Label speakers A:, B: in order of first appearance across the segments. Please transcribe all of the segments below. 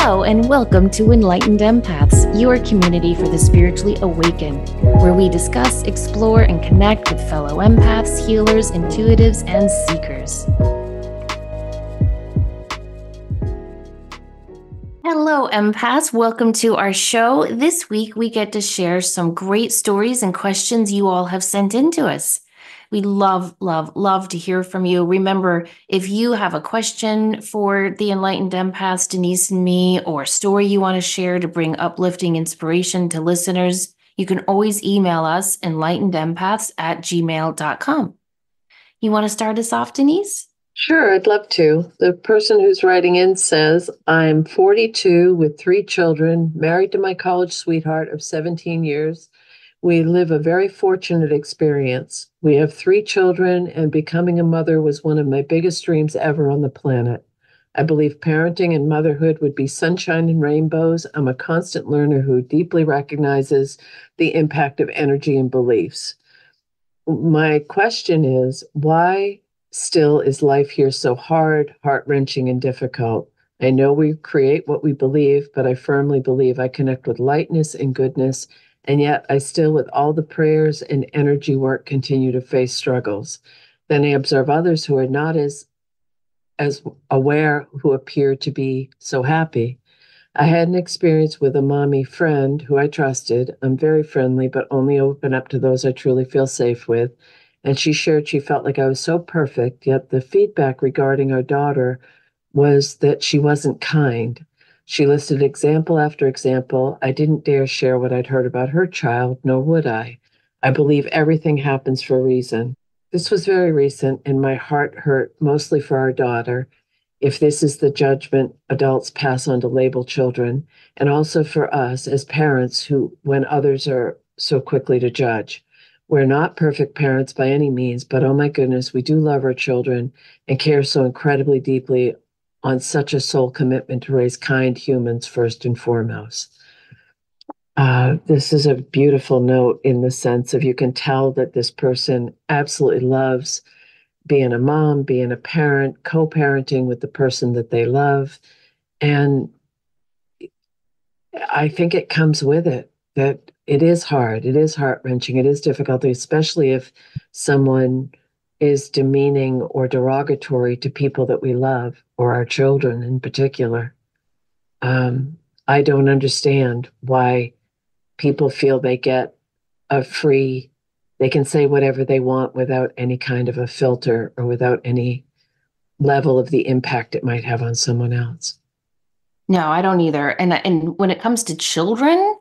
A: Hello and welcome to Enlightened Empaths, your community for the spiritually awakened, where we discuss, explore, and connect with fellow empaths, healers, intuitives, and seekers. Hello, empaths. Welcome to our show. This week, we get to share some great stories and questions you all have sent in to us. We love to hear from you. Remember, if you have a question for the Enlightened Empaths, Denise and me, or a story you want to share to bring uplifting inspiration to listeners, you can always email us enlightenedempaths@gmail.com. You want to start us off, Denise?
B: Sure, I'd love to. The person who's writing in says, I'm 42 with 3 children, married to my college sweetheart of 17 years. We live a very fortunate experience. We have 3 children, and becoming a mother was one of my biggest dreams ever on the planet. I believe parenting and motherhood would be sunshine and rainbows. I'm a constant learner who deeply recognizes the impact of energy and beliefs. My question is, why still is life here so hard, heart-wrenching, and difficult? I know we create what we believe, but I firmly believe I connect with lightness and goodness, and yet I still, with all the prayers and energy work, continue to face struggles. Then I observe others who are not as aware, who appear to be so happy. I had an experience with a mommy friend who I trusted. I'm very friendly, but only open up to those I truly feel safe with. And she shared she felt like I was so perfect, yet the feedback regarding our daughter was that she wasn't kind. She listed example after example. I didn't dare share what I'd heard about her child, nor would I. I believe everything happens for a reason. This was very recent, and my heart hurt mostly for our daughter, if this is the judgment adults pass on to label children, and also for us as parents who, when others are so quickly to judge. We're not perfect parents by any means, but oh my goodness, we do love our children and care so incredibly deeply on such a soul commitment to raise kind humans first and foremost. This is a beautiful note in the sense of you can tell that this person absolutely loves being a mom, being a parent, co-parenting with the person that they love. And I think it comes with it, that it is hard, it is heart-wrenching, it is difficult, especially if someone is demeaning or derogatory to people that we love, or our children in particular. I don't understand why people feel they get they can say whatever they want without any kind of a filter or without any level of the impact it might have on someone else.
A: No, I don't either. And when it comes to children,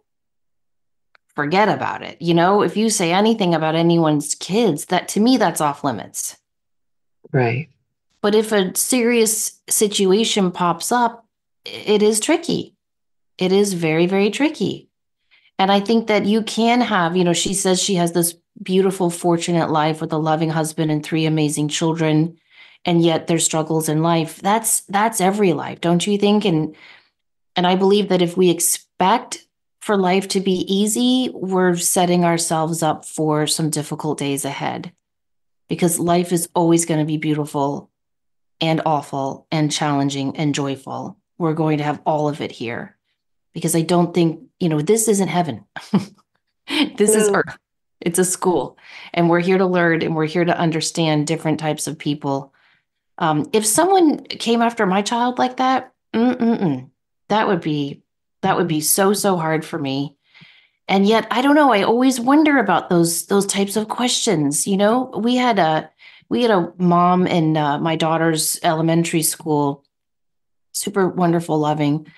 A: forget about it. You know, if you say anything about anyone's kids, that to me, that's off limits.
B: Right.
A: But if a serious situation pops up, it is tricky. It is very, very tricky. And I think that you can have, she says she has this beautiful, fortunate life with a loving husband and 3 amazing children, and yet there's struggles in life. That's every life, don't you think? And I believe that if we expect for life to be easy, we're setting ourselves up for some difficult days ahead, because life is always going to be beautiful and awful and challenging and joyful. We're going to have all of it here, because I don't think, this isn't heaven. This is earth. It's a school, and we're here to learn, and we're here to understand different types of people. If someone came after my child like that, that would be so hard for me. And yet, I don't know, I always wonder about those types of questions. We had a mom in my daughter's elementary school, super wonderful, loving.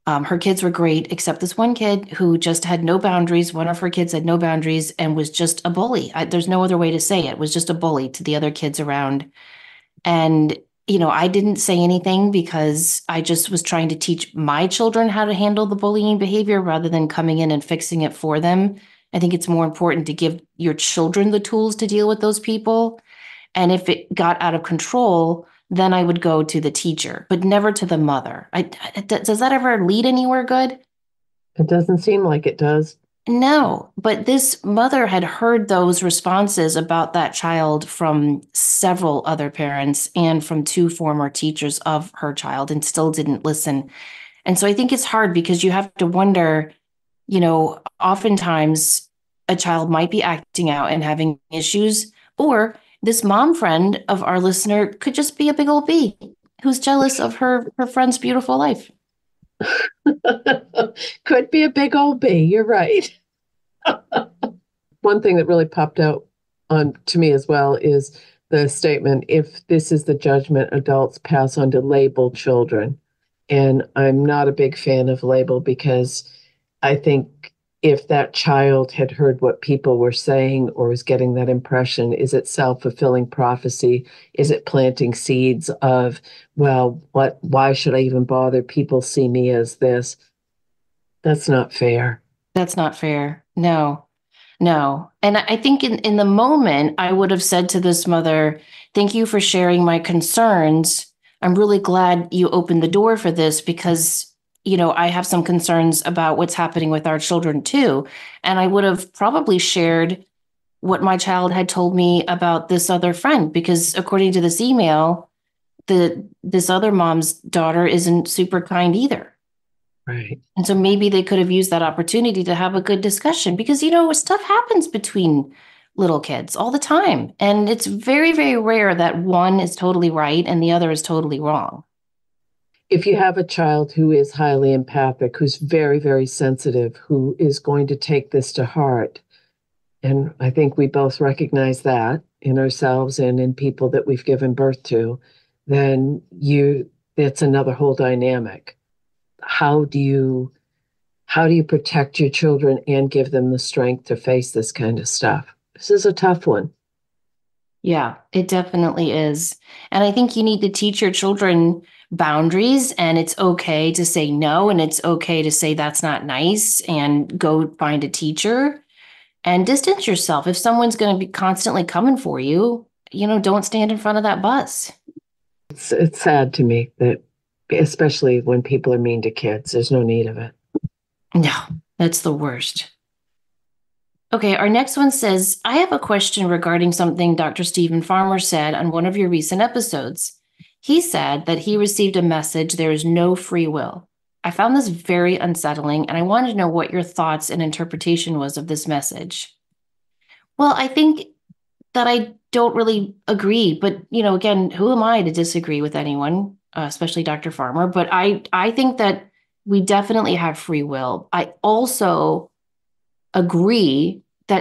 A: Her kids were great, except this one kid who just had no boundaries. One of her kids had no boundaries and was just a bully. There's no other way to say it. Was just a bully to the other kids around. And, I didn't say anything because I just was trying to teach my children how to handle the bullying behavior rather than coming in and fixing it for them. I think it's more important to give your children the tools to deal with those people. And if it got out of control, then I would go to the teacher, but never to the mother. Does that ever lead anywhere good?
B: It doesn't seem like it does.
A: No, but this mother had heard those responses about that child from several other parents and from 2 former teachers of her child, and still didn't listen. And so I think it's hard because you have to wonder, oftentimes a child might be acting out and having issues, or this mom friend of our listener could just be a big old bee who's jealous of her friend's beautiful life.
B: Could be a big old bee. You're right. One thing that really popped out on to me as well is the statement, if this is the judgment adults pass on to label children. And I'm not a big fan of label because I think if that child had heard what people were saying or was getting that impression, is it self-fulfilling prophecy? Is it planting seeds of, well, why should I even bother? People see me as this. That's not fair.
A: That's not fair. No, no. And I think in the moment, I would have said to this mother, thank you for sharing my concerns. I'm really glad you opened the door for this because, I have some concerns about what's happening with our children too. And I would have probably shared what my child had told me about this other friend because according to this email, this other mom's daughter isn't super kind either.
B: Right.
A: And so maybe they could have used that opportunity to have a good discussion because, stuff happens between little kids all the time. And it's very, very rare that one is totally right and the other is totally wrong.
B: If you have a child who is highly empathic, who's very, very sensitive, who is going to take this to heart, and I think we both recognize that in ourselves and in people that we've given birth to, then it's another whole dynamic. How do you how do you protect your children and give them the strength to face this kind of stuff? This is a tough one.
A: Yeah, it definitely is. And I think you need to teach your children boundaries, and it's okay to say no, and it's okay to say that's not nice, and go find a teacher and distance yourself. If someone's going to be constantly coming for you, don't stand in front of that bus.
B: It's sad to me that, especially when people are mean to kids, there's no need of it.
A: No, that's the worst. Okay, our next one says, I have a question regarding something Dr. Stephen Farmer said on one of your recent episodes. He said that he received a message there is no free will. I found this very unsettling, and I wanted to know what your thoughts and interpretation was of this message. Well, I think that I don't really agree, but again, who am I to disagree with anyone, especially Dr. Farmer? But I think that we definitely have free will. I also agree that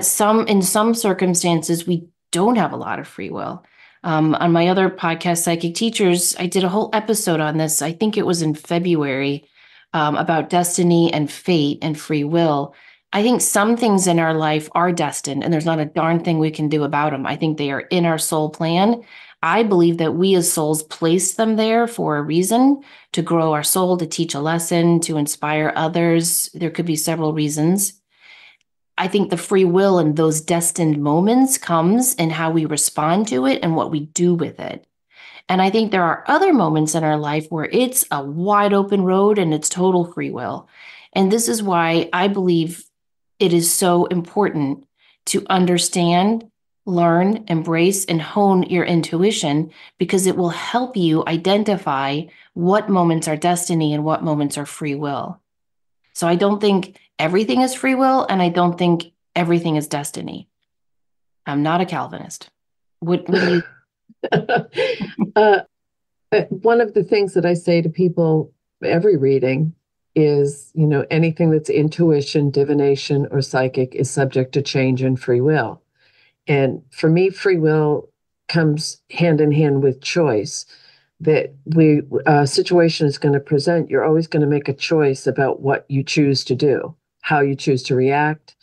A: in some circumstances we don't have a lot of free will. On my other podcast, Psychic Teachers, I did a whole episode on this. I think it was in February, about destiny and fate and free will. I think some things in our life are destined, and there's not a darn thing we can do about them. I think they are in our soul plan. I believe that we as souls place them there for a reason, to grow our soul, to teach a lesson, to inspire others. There could be several reasons. I think the free will in those destined moments comes in how we respond to it and what we do with it. And I think there are other moments in our life where it's a wide open road and it's total free will. And this is why I believe it is so important to understand, learn, embrace, and hone your intuition, because it will help you identify what moments are destiny and what moments are free will. So I don't think everything is free will, and I don't think everything is destiny. I'm not a Calvinist. What do you?
B: uh, One of the things that I say to people every reading is, anything that's intuition, divination, or psychic is subject to change and free will. And for me, free will comes hand in hand with choice. That a situation is going to present, you're always going to make a choice about what you choose to do, how you choose to react,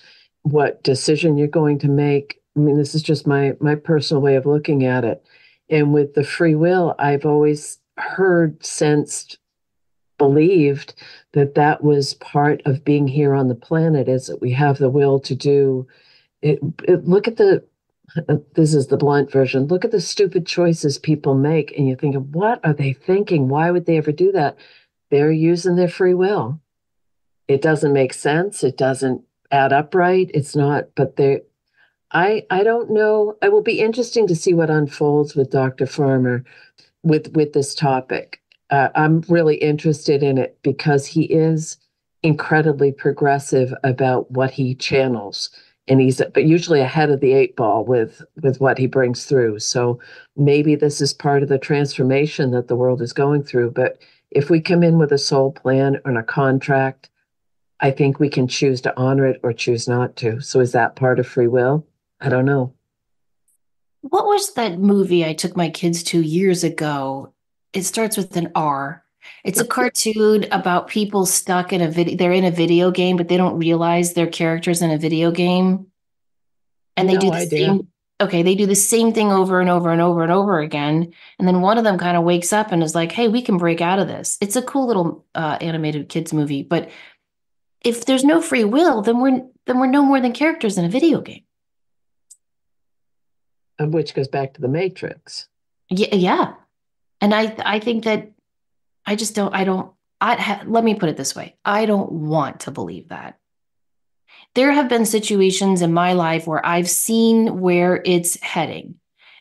B: what decision you're going to make. I mean, this is just my personal way of looking at it. And with the free will, I've always heard, sensed, believed that that was part of being here on the planet, is that we have the will to do look at this is the blunt version. Look at the stupid choices people make, and you think, what are they thinking? Why would they ever do that? They're using their free will. It doesn't make sense. It doesn't add up right. It's not, but they I don't know. It will be interesting to see what unfolds with Dr. Farmer with this topic. I'm really interested in it because he is incredibly progressive about what he channels, and he's but usually ahead of the eight ball with what he brings through. So maybe this is part of the transformation that the world is going through. But if we come in with a soul plan and a contract, I think we can choose to honor it or choose not to. So is that part of free will? I don't know.
A: What was that movie I took my kids to years ago? It starts with an R. It's a cartoon about people stuck in a video. They're in a video game, but they don't realize they're characters in a video game. And they do
B: No
A: the
B: idea.
A: same, okay, they do the same thing over and over and over and over again. And then one of them kind of wakes up and is like, hey, we can break out of this. It's a cool little animated kids movie. But if there's no free will, then we're no more than characters in a video game.
B: Which goes back to the Matrix.
A: Yeah, yeah. And I think that I just don't, I don't, let me put it this way. I don't want to believe that. There have been situations in my life where I've seen where it's heading,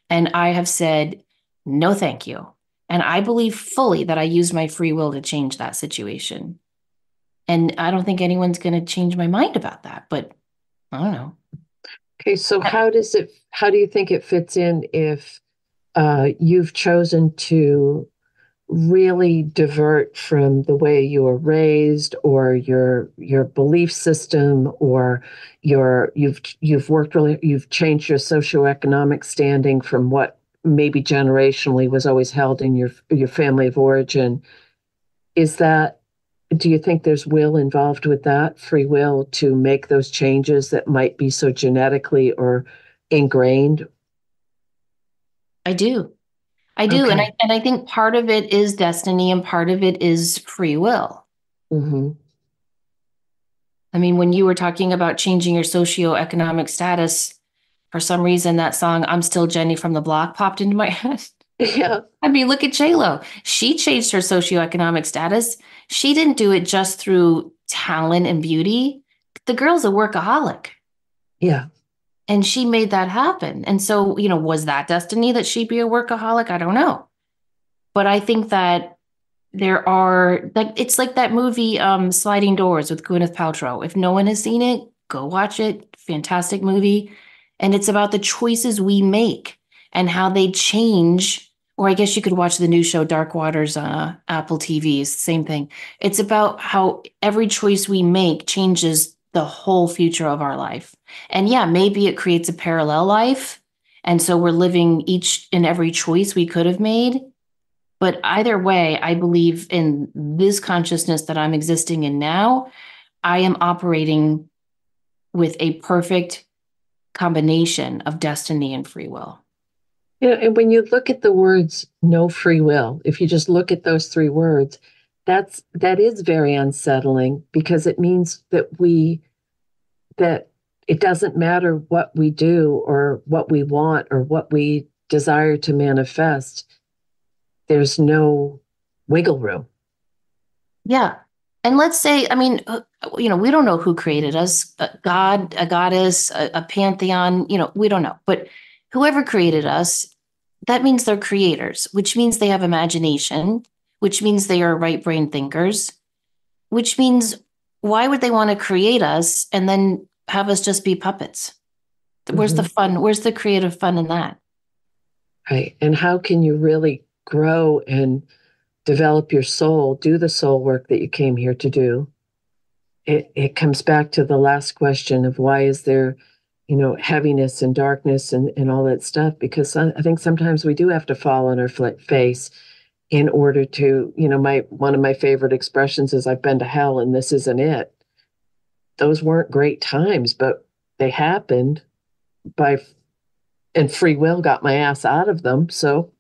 A: and I have said, no, thank you. And I believe fully that I used my free will to change that situation. And I don't think anyone's going to change my mind about that, but I don't know.
B: Okay, so how do you think it fits in if you've chosen to really divert from the way you were raised or your belief system or you've changed your socioeconomic standing from what maybe generationally was always held in your family of origin? Is that Do you think there's will involved with that, free will to make those changes that might be so genetically or ingrained?
A: I do. I do. And
B: Okay.
A: I think part of it is destiny and part of it is free will.
B: Hmm.
A: I mean, when you were talking about changing your socioeconomic status, for some reason that song "I'm Still Jenny from the Block" popped into my head.
B: Yeah.
A: I mean, look at J-Lo. She changed her socioeconomic status. She didn't do it just through talent and beauty. The girl's a workaholic,
B: Yeah.
A: and she made that happen. And so, was that destiny that she'd be a workaholic? I don't know. But I think that there are like it's like that movie Sliding Doors with Gwyneth Paltrow. If no one has seen it, go watch it. Fantastic movie. And it's about the choices we make and how they change. Or I guess you could watch the new show Dark Waters Apple TV. It's the same thing. It's about how every choice we make changes the whole future of our life. And yeah, maybe it creates a parallel life. And so we're living each and every choice we could have made, but either way, I believe in this consciousness that I'm existing in now. I am operating with a perfect combination of destiny and free will.
B: Yeah. And when you look at the words no free will, if you just look at those three words, that is very unsettling because it means that it doesn't matter what we do or what we want or what we desire to manifest. There's no wiggle room.
A: Yeah. And let's say, I mean, we don't know who created us, a God, a goddess, a pantheon, we don't know. But whoever created us, that means they're creators, which means they have imagination, which means they are right brain thinkers, which means why would they want to create us and then have us just be puppets? Where's the
B: Hmm.
A: fun? Where's the creative fun in that?
B: Right. And how can you really grow and develop your soul, do the soul work that you came here to do? It comes back to the last question of why is there, heaviness and darkness and all that stuff? Because I think sometimes we do have to fall on our face in order to, my one of my favorite expressions is I've been to hell and this isn't it. Those weren't great times, but they happened by and free will got my ass out of them. So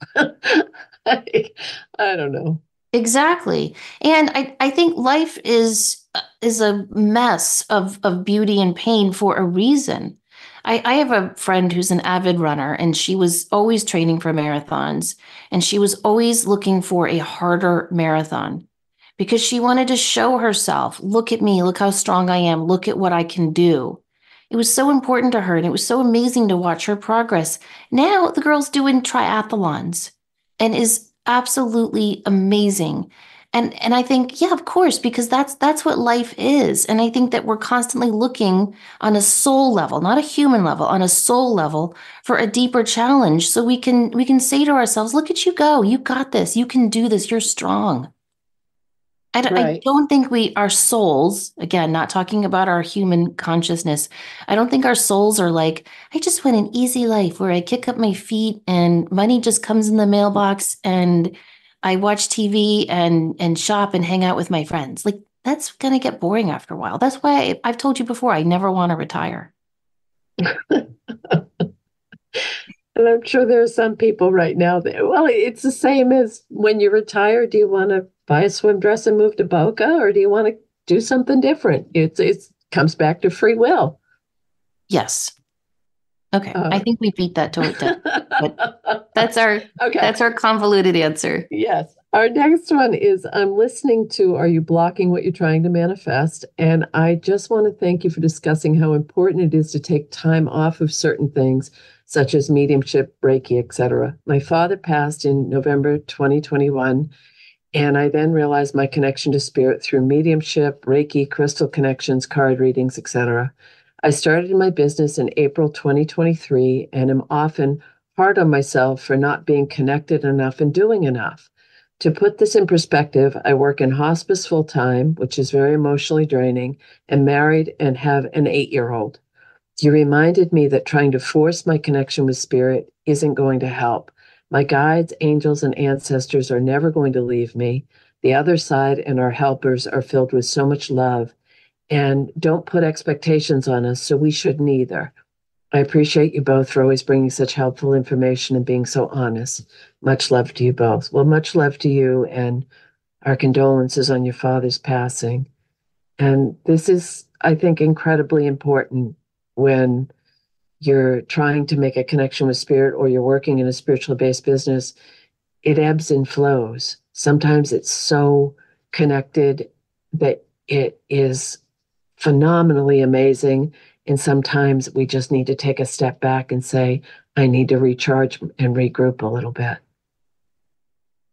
B: I, I don't know.
A: Exactly. And I think life is a mess of beauty and pain for a reason. I have a friend who's an avid runner, and she was always training for marathons, and she was always looking for a harder marathon because she wanted to show herself, look at me, look how strong I am, look at what I can do. It was so important to her, and it was so amazing to watch her progress. Now the girl's doing triathlons and is absolutely amazing. And I think, yeah, of course, because that's what life is. And I think that we're constantly looking on a soul level, not a human level, on a soul level for a deeper challenge. So we can say to ourselves, look at you go. You got this. You can do this. You're strong. I
B: Right.
A: don't think our souls, again, not talking about our human consciousness, I don't think our souls are like, I just want an easy life where I kick up my feet and money just comes in the mailbox and I watch TV and shop and hang out with my friends. Like, that's going to get boring after a while. That's why I've told you before, I never want to retire.
B: And I'm sure there are some people right now that, well, it's the same as when you retire. Do you want to buy a swim dress and move to Boca, or do you want to do something different? It's comes back to free will.
A: Yes. Okay. I
B: Uh,
A: think we beat that to death, but that's our
B: okay.
A: that's our convoluted answer.
B: Yes. Our next one is I'm listening to Are You Blocking What You're Trying to Manifest? And I just want to thank you for discussing how important it is to take time off of certain things, such as mediumship, Reiki, etc. My father passed in November 2021, and I then realized my connection to spirit through mediumship, Reiki, crystal connections, card readings, etc. I started my business in April 2023 and am often hard on myself for not being connected enough and doing enough. To put this in perspective, I work in hospice full time, which is very emotionally draining, and married and have an 8-year-old. You reminded me that trying to force my connection with spirit isn't going to help. My guides, angels, and ancestors are never going to leave me. The other side and our helpers are filled with so much love and don't put expectations on us, so we shouldn't either. I appreciate you both for always bringing such helpful information and being so honest. Much love to you both. Well, much love to you, and our condolences on your father's passing. And this is, I think, incredibly important when you're trying to make a connection with spirit or you're working in a spiritual based business. It ebbs and flows. Sometimes it's so connected that it is phenomenally amazing. And sometimes we just need to take a step back and say, I need to recharge and regroup a little bit.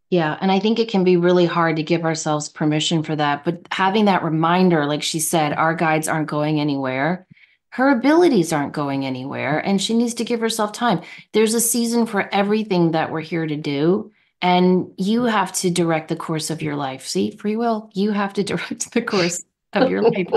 A: Yeah, and I think it can be really hard to give ourselves permission for that. But having that reminder, like she said, our guides aren't going anywhere. Her abilities aren't going anywhere, and she needs to give herself time. There's a season for everything that we're here to do, and you have to direct the course of your life. See, free will, you have to direct the course of your life.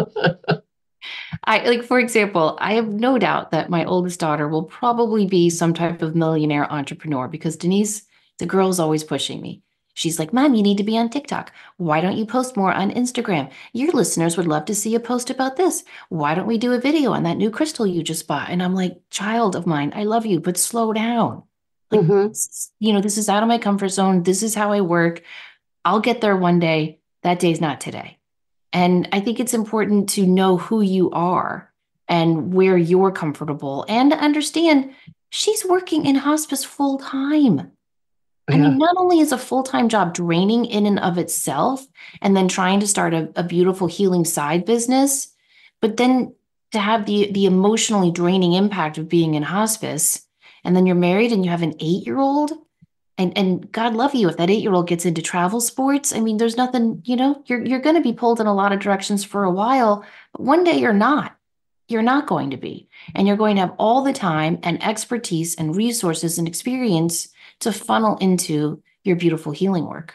A: I like, for example, I have no doubt that my oldest daughter will probably be some type of millionaire entrepreneur because Denise, the girl's always pushing me. She's like, Mom, you need to be on TikTok. Why don't you post more on Instagram? Your listeners would love to see a post about this. Why don't we do a video on that new crystal you just bought? And I'm like, child of mine, I love you, but slow down. Like,
B: Mm-hmm.
A: this is out of my comfort zone. This is how I work. I'll get there one day. That day's not today. And I think it's important to know who you are and where you're comfortable and to understand she's working in hospice full time. I
B: Yeah.
A: mean, not only is a full time job draining in and of itself, and then trying to start a beautiful healing side business, but then to have the emotionally draining impact of being in hospice, and then you're married and you have an 8-year-old. And God love you if that 8-year-old gets into travel sports. I mean, there's nothing, you're going to be pulled in a lot of directions for a while, but one day you're not. You're not going to be. And you're going to have all the time and expertise and resources and experience to funnel into your beautiful healing work.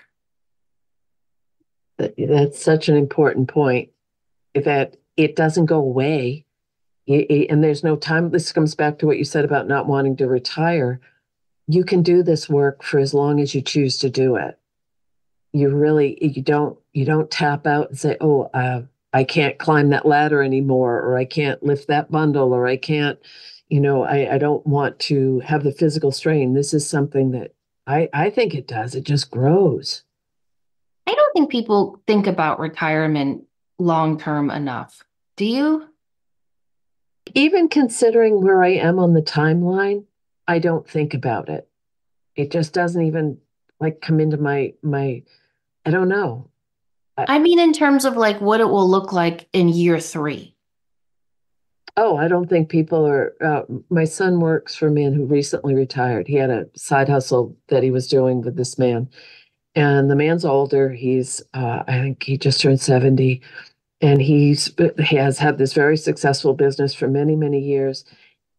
B: That's such an important point that it doesn't go away. And there's no time. This comes back to what you said about not wanting to retire. You can do this work for as long as you choose to do it. You don't tap out and say, oh, I can't climb that ladder anymore, or I can't lift that bundle, or I can't, I don't want to have the physical strain. This is something that I think it does. It just grows.
A: I don't think people think about retirement long term enough. Do you?
B: Even considering where I am on the timeline, I don't think about it. It just doesn't even like come into my I don't know. I,
A: I mean, in terms of like what it will look like in year 3.
B: Oh, I don't think people are. My son works for a man who recently retired. He had a side hustle that he was doing with this man, and the man's older. I think he just turned 70, and he has had this very successful business for many, many years.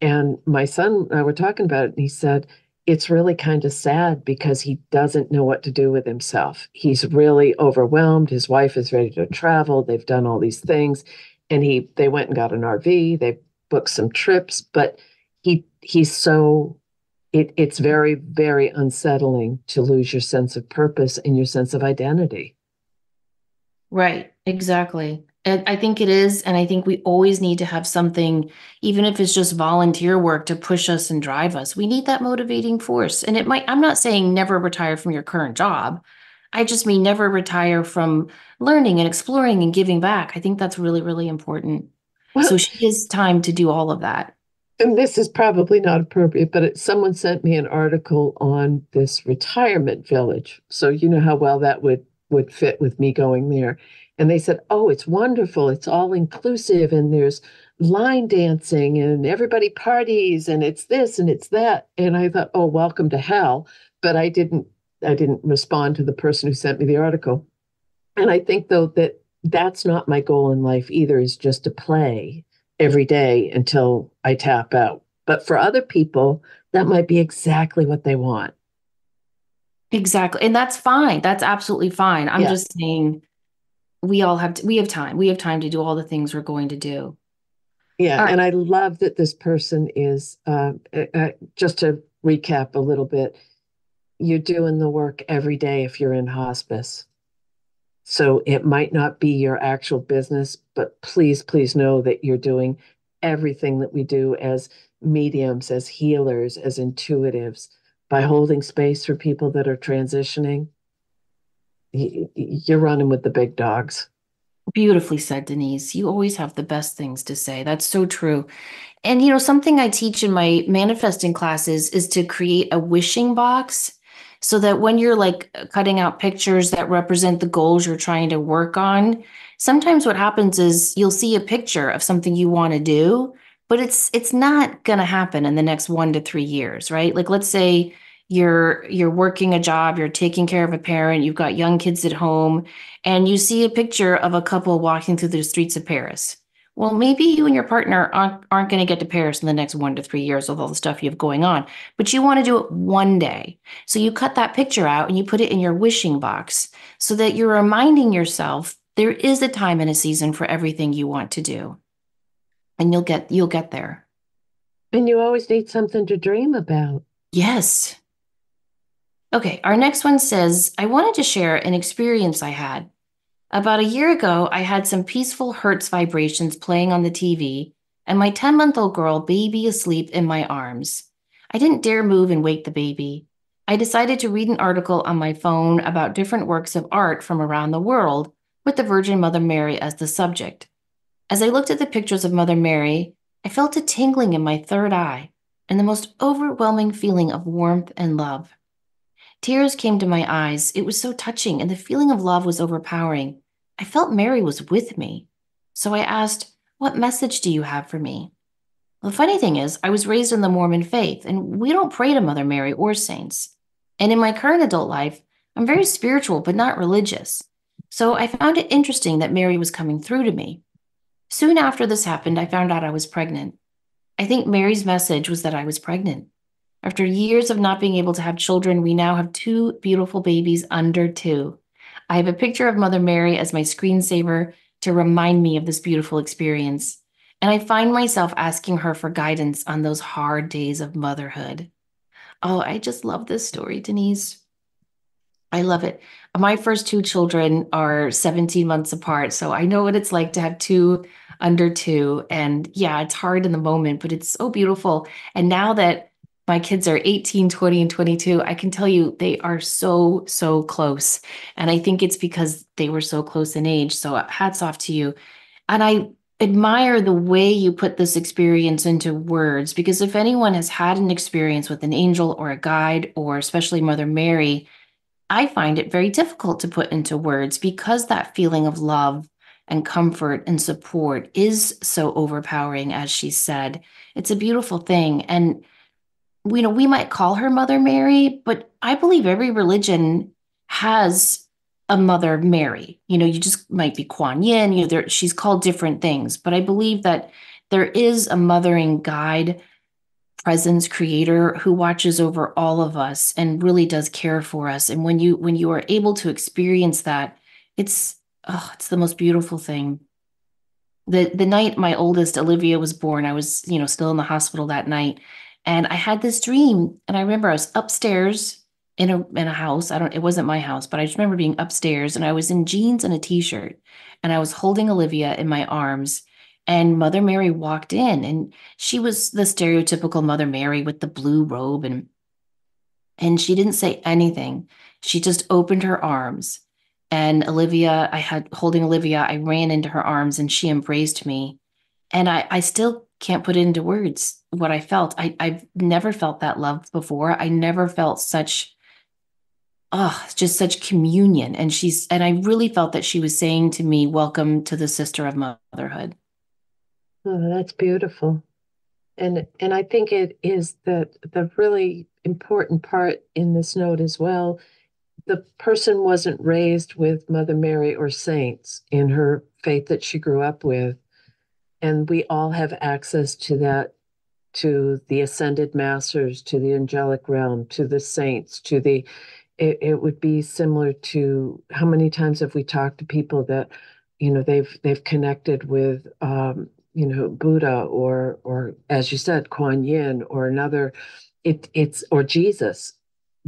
B: And my son and I were talking about it, and he said, it's really kind of sad because he doesn't know what to do with himself. He's really overwhelmed. His wife is ready to travel. They've done all these things. And they went and got an RV, they booked some trips, but he's so it's very, very unsettling to lose your sense of purpose and your sense of identity.
A: Right, exactly. And I think it is. And I think we always need to have something, even if it's just volunteer work to push us and drive us. We need that motivating force. And it might, I'm not saying never retire from your current job. I just mean never retire from learning and exploring and giving back. I think that's really, really important. So
B: Well,
A: she has time to do all of that.
B: and this is probably not appropriate, but someone sent me an article on this retirement village. So you know how well that would fit with me going there. And they said, "Oh, it's wonderful. It's all inclusive, and there's line dancing, and everybody parties, and it's this and it's that." And I thought, "Oh, welcome to hell." But I didn't respond to the person who sent me the article. And I think though that that's not my goal in life either, is just to play every day until I tap out. But for other people, that might be exactly what they want.
A: Exactly. And that's fine. That's absolutely fine. I'm
B: Yeah.
A: just saying we have time. We have time to do all the things we're going to do.
B: Yeah.
A: All right.
B: And I love that this person is, just to recap a little bit, you're doing the work every day if you're in hospice. So it might not be your actual business, but please, please know that you're doing everything that we do as mediums, as healers, as intuitives, by holding space for people that are transitioning. You're running with the big dogs.
A: Beautifully said, Denise. You always have the best things to say. That's so true. And something I teach in my manifesting classes is to create a wishing box so that when you're like cutting out pictures that represent the goals you're trying to work on, sometimes what happens is you'll see a picture of something you want to do, but it's not going to happen in the next 1 to 3 years, right? Like let's say you're working a job, you're taking care of a parent, you've got young kids at home, and you see a picture of a couple walking through the streets of Paris. Well, maybe you and your partner aren't going to get to Paris in the next 1 to 3 years with all the stuff you have going on, but you want to do it one day. So you cut that picture out and you put it in your wishing box so that you're reminding yourself there is a time and a season for everything you want to do. And you'll get there.
B: And you always need something to dream about.
A: Yes. Okay, our next one says, I wanted to share an experience I had. About a year ago, I had some peaceful Hertz vibrations playing on the TV, and my 10-month-old girl baby asleep in my arms. I didn't dare move and wake the baby. I decided to read an article on my phone about different works of art from around the world with the Virgin Mother Mary as the subject. As I looked at the pictures of Mother Mary, I felt a tingling in my third eye and the most overwhelming feeling of warmth and love. Tears came to my eyes. It was so touching, and the feeling of love was overpowering. I felt Mary was with me. So I asked, what message do you have for me? Well, the funny thing is, I was raised in the Mormon faith, and we don't pray to Mother Mary or saints. And in my current adult life, I'm very spiritual, but not religious. So I found it interesting that Mary was coming through to me. Soon after this happened, I found out I was pregnant. I think Mary's message was that I was pregnant. After years of not being able to have children, we now have two beautiful babies under 2. I have a picture of Mother Mary as my screensaver to remind me of this beautiful experience. And I find myself asking her for guidance on those hard days of motherhood. Oh, I just love this story, Denise. I love it. My first two children are 17 months apart, so I know what it's like to have two under 2. And yeah, it's hard in the moment, but it's so beautiful. And now that my kids are 18, 20, and 22, I can tell you they are so, so close. And I think it's because they were so close in age. So hats off to you. And I admire the way you put this experience into words, because if anyone has had an experience with an angel or a guide, or especially Mother Mary, I find it very difficult to put into words because that feeling of love and comfort and support is so overpowering, as she said. It's a beautiful thing. And we might call her Mother Mary, but I believe every religion has a Mother Mary. You just might be Kuan Yin, she's called different things, but I believe that there is a mothering guide, presence, creator who watches over all of us and really does care for us. And when you are able to experience that, it's the most beautiful thing. The night my oldest Olivia was born, I was, still in the hospital that night, and I had this dream. And I remember I was upstairs in a house. I don't It wasn't my house, but I just remember being upstairs, and I was in jeans and a t-shirt, and I was holding Olivia in my arms, and Mother Mary walked in, and she was the stereotypical Mother Mary with the blue robe, and she didn't say anything. She just opened her arms. And I had holding Olivia, I ran into her arms and she embraced me. And I still can't put into words what I felt. I've never felt that love before. I never felt just such communion. And I really felt that she was saying to me, welcome to the sister of motherhood.
B: Oh, that's beautiful. And I think it is the really important part in this note as well. The person wasn't raised with Mother Mary or saints in her faith that she grew up with. And we all have access to that, to the ascended masters, to the angelic realm, to the saints, it would be similar to how many times have we talked to people that, they've connected with, Buddha or as you said, Kuan Yin or another, it's or Jesus,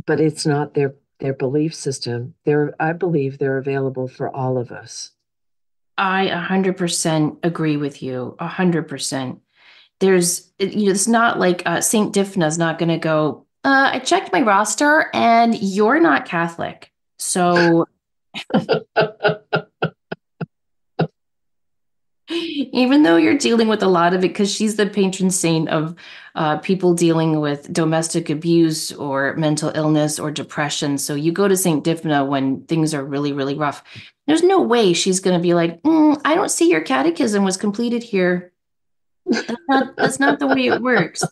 B: but it's not their belief system. I believe they're available for all of us.
A: I 100% agree with you. 100%. It's not like St. Dipha's not going to go, I checked my roster and you're not Catholic. So even though you're dealing with a lot of it, because she's the patron saint of people dealing with domestic abuse or mental illness or depression. So you go to St. Diphae when things are really, really rough. There's no way she's going to be like, I don't see your catechism was completed here. That's not the way it works.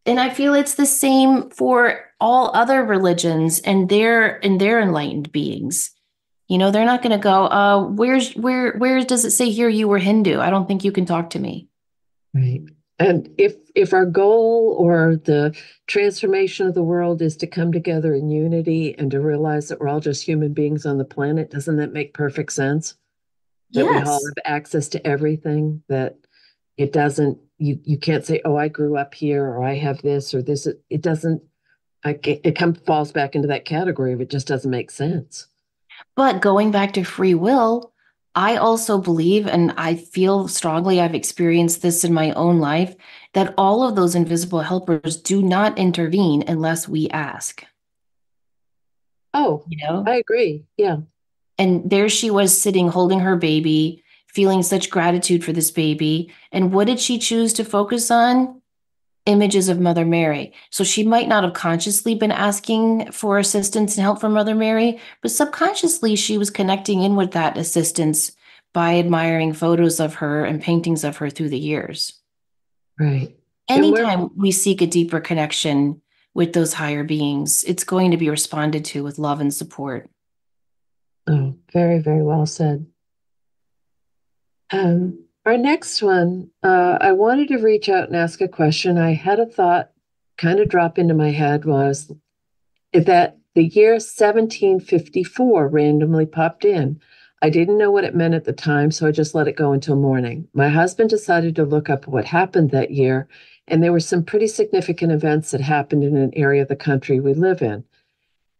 A: And I feel it's the same for all other religions and their enlightened beings. They're not going to go, where does it say here you were Hindu? I don't think you can talk to me.
B: Right. And if our goal or the transformation of the world is to come together in unity and to realize that we're all just human beings on the planet, doesn't that make perfect sense? That we all
A: Yes.
B: have access to everything, that it doesn't, you can't say, oh, I grew up here or I have this or this. It doesn't, falls back into that category of it just doesn't make sense.
A: But going back to free will, I also believe, and I feel strongly, I've experienced this in my own life, that all of those invisible helpers do not intervene unless we ask,
B: Oh,
A: you know?
B: I agree. Yeah.
A: And there she was sitting holding her baby, feeling such gratitude for this baby. And what did she choose to focus on? Images of Mother Mary. So she might not have consciously been asking for assistance and help from Mother Mary, but subconsciously she was connecting in with that assistance by admiring photos of her and paintings of her through the years.
B: Right. And we're,
A: Anytime we seek a deeper connection with those higher beings, it's going to be responded to with love and support.
B: oh, very, very well said. Our next one, I wanted to reach out and ask a question. I had a thought kind of drop into my head was that the year 1754 randomly popped in. I didn't know what it meant at the time, so I just let it go until morning. My husband decided to look up what happened that year, and there were some pretty significant events that happened in an area of the country we live in.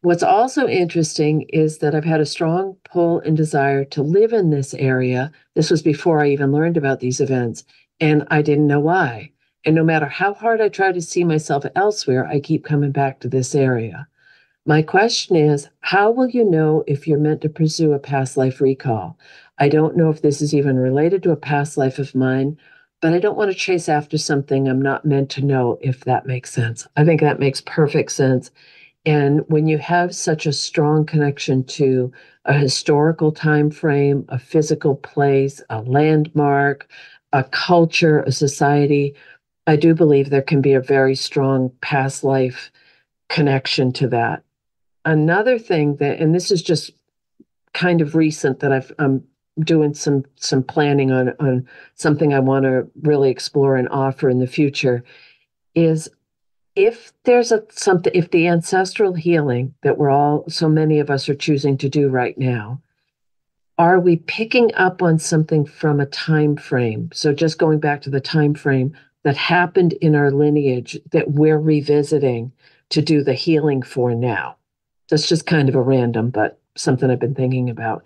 B: What's also interesting is that I've had a strong pull and desire to live in this area. This was before I even learned about these events, and I didn't know why. And no matter how hard I try to see myself elsewhere, I keep coming back to this area. My question is, how will you know if you're meant to pursue a past life recall? I don't know if this is even related to a past life of mine, but I don't want to chase after something I'm not meant to know, if that makes sense. I think that makes perfect sense. And when you have such a strong connection to a historical time frame, a physical place, a landmark, a culture, a society, I do believe there can be a very strong past life connection to that. Another thing that, and this is just kind of recent that I'm doing some planning on something I want to really explore and offer in the future is if there's a something if the ancestral healing that we're all so many of us are choosing to do right now, are we picking up on something from a time frame? So just going back to the time frame that happened in our lineage that we're revisiting to do the healing for now. That's just kind of a random, but something I've been thinking about.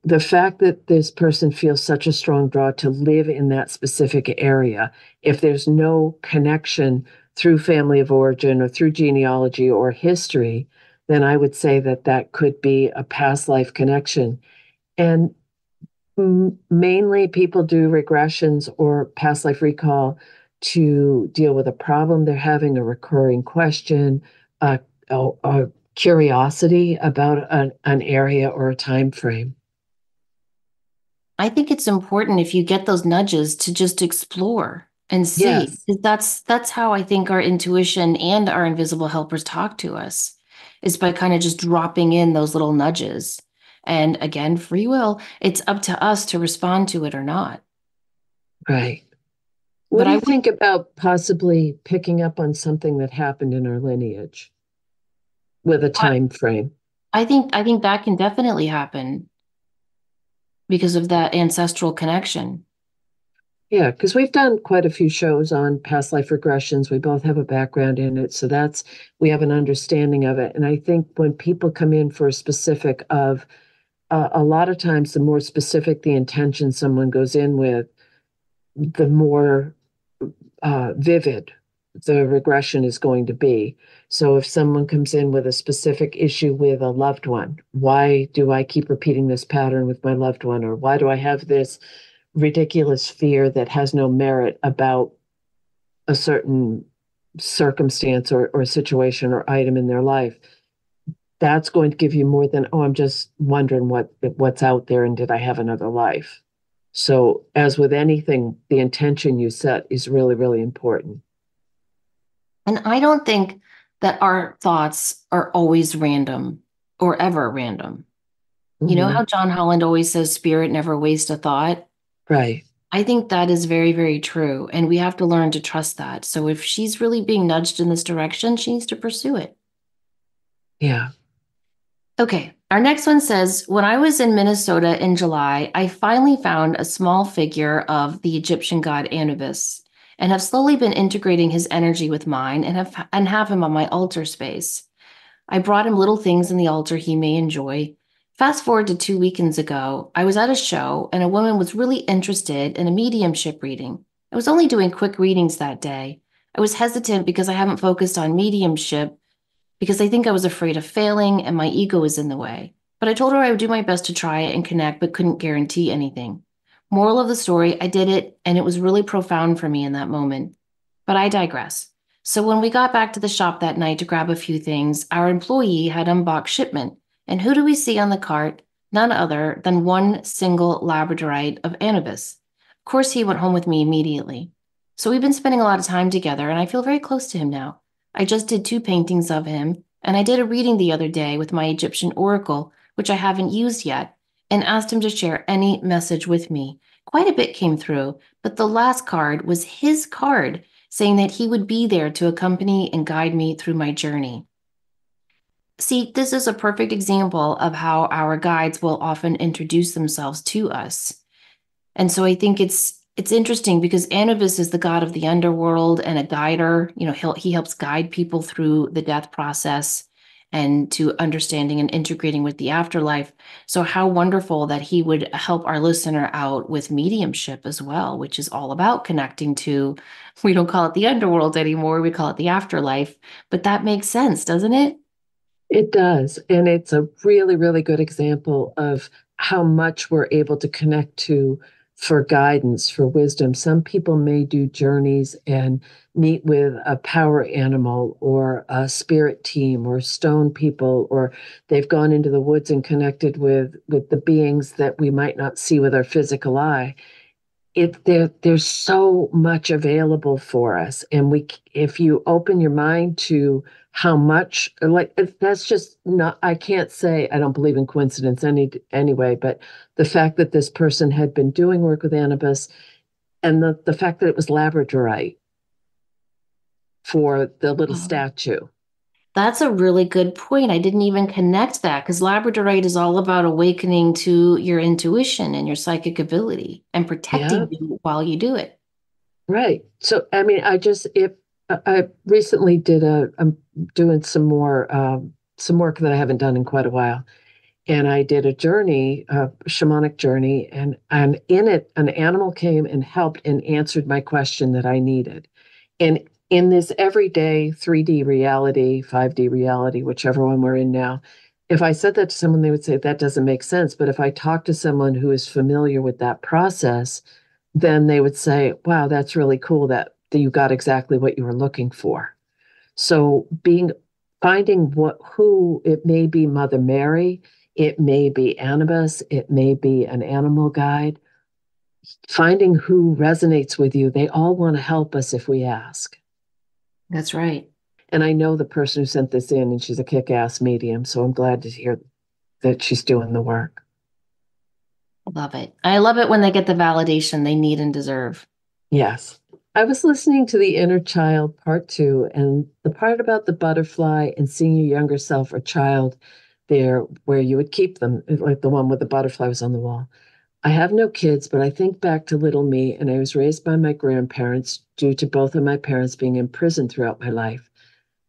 B: The fact that this person feels such a strong draw to live in that specific area, if there's no connection through family of origin or through genealogy or history, then I would say that that could be a past life connection. And mainly people do regressions or past life recall to deal with a problem they're having, a recurring question, a, a curiosity about an area or a time frame.
A: I think it's important if you get those nudges to just explore and see.
B: Yes,
A: 'Cause that's how I think our intuition and our invisible helpers talk to us, is by kind of just dropping in those little nudges. And again, free will, it's up to us to respond to it or not.
B: right. What
A: But
B: do
A: I
B: you
A: would
B: think about possibly picking up on something that happened in our lineage with a
A: I
B: time frame?
A: I think that can definitely happen because of that ancestral connection.
B: Yeah, because we've done quite a few shows on past life regressions. We both have a background in it. So that's, we have an understanding of it. And I think when people come in for a specific of, a lot of times, the more specific the intention someone goes in with, the more vivid the regression is going to be. So if someone comes in with a specific issue with a loved one, why do I keep repeating this pattern with my loved one? Or why do I have this ridiculous fear that has no merit about a certain circumstance or situation or item in their life? That's going to give you more than, oh, I'm just wondering what's out there and did I have another life? So as with anything, the intention you set is really, really important.
A: And I don't think that our thoughts are always random or ever random. You know
B: Hmm.
A: how John Holland always says spirit never wastes a thought?
B: Right.
A: I think that is very, very true. And we have to learn to trust that. So if she's really being nudged in this direction, she needs to pursue it.
B: Yeah.
A: Okay. Our next one says, when I was in Minnesota in July, I finally found a small figure of the Egyptian god Anubis and have slowly been integrating his energy with mine and have him on my altar space. I brought him little things in the altar he may enjoy. Fast forward to 2 weekends ago, I was at a show and a woman was really interested in a mediumship reading. I was only doing quick readings that day. I was hesitant because I haven't focused on mediumship because I think I was afraid of failing and my ego was in the way. But I told her I would do my best to try it and connect, but couldn't guarantee anything. Moral of the story, I did it, and it was really profound for me in that moment. But I digress. So when we got back to the shop that night to grab a few things, our employee had unboxed shipment. And who do we see on the cart? None other than one single Labradorite of Anubis. Of course, he went home with me immediately. So we've been spending a lot of time together, and I feel very close to him now. I just did 2 paintings of him, and I did a reading the other day with my Egyptian oracle, which I haven't used yet, and asked him to share any message with me. Quite a bit came through, but the last card was his card saying that he would be there to accompany and guide me through my journey. See, this is a perfect example of how our guides will often introduce themselves to us. And so I think it's interesting because Anubis is the god of the underworld and a guider. He helps guide people through the death process and to understanding and integrating with the afterlife. So how wonderful that he would help our listener out with mediumship as well, which is all about connecting to, we don't call it the underworld anymore, we call it the afterlife. But that makes sense, doesn't it?
B: It does. And it's a really, really good example of how much we're able to connect to for guidance, for wisdom. Some people may do journeys and meet with a power animal or a spirit team or stone people, or they've gone into the woods and connected with the beings that we might not see with our physical eye. There's so much available for us, and we if you open your mind to how much, like, that's just not, I can't say I don't believe in coincidence anyway, but the fact that this person had been doing work with Anubis, and the fact that it was labradorite for the little
A: Oh,
B: statue.
A: that's a really good point. I didn't even connect that because Labradorite is all about awakening to your intuition and your psychic ability and
B: Yeah,
A: protecting you while you do it.
B: right. So I mean, I just if I recently I'm doing some work that I haven't done in quite a while, and I did a journey, a shamanic journey, and in it, an animal came and helped and answered my question that I needed. And in this everyday 3D reality, 5D reality, whichever one we're in now, if I said that to someone, they would say that doesn't make sense. But if I talk to someone who is familiar with that process, then they would say, "Wow, that's really cool that you got exactly what you were looking for." So being finding what who it may be Mother Mary, it may be Anubis, it may be an animal guide, finding who resonates with you. They all want to help us if we ask.
A: That's right.
B: And I know the person who sent this in, and she's a kick-ass medium, so I'm glad to hear that she's doing the work.
A: Love it. I love it when they get the validation they need and deserve.
B: Yes. I was listening to The Inner Child Part Two, and the part about the butterfly and seeing your younger self or child there where you would keep them, like the one with the butterfly was on the wall. I have no kids, but I think back to little me, and I was raised by my grandparents due to both of my parents being in prison throughout my life.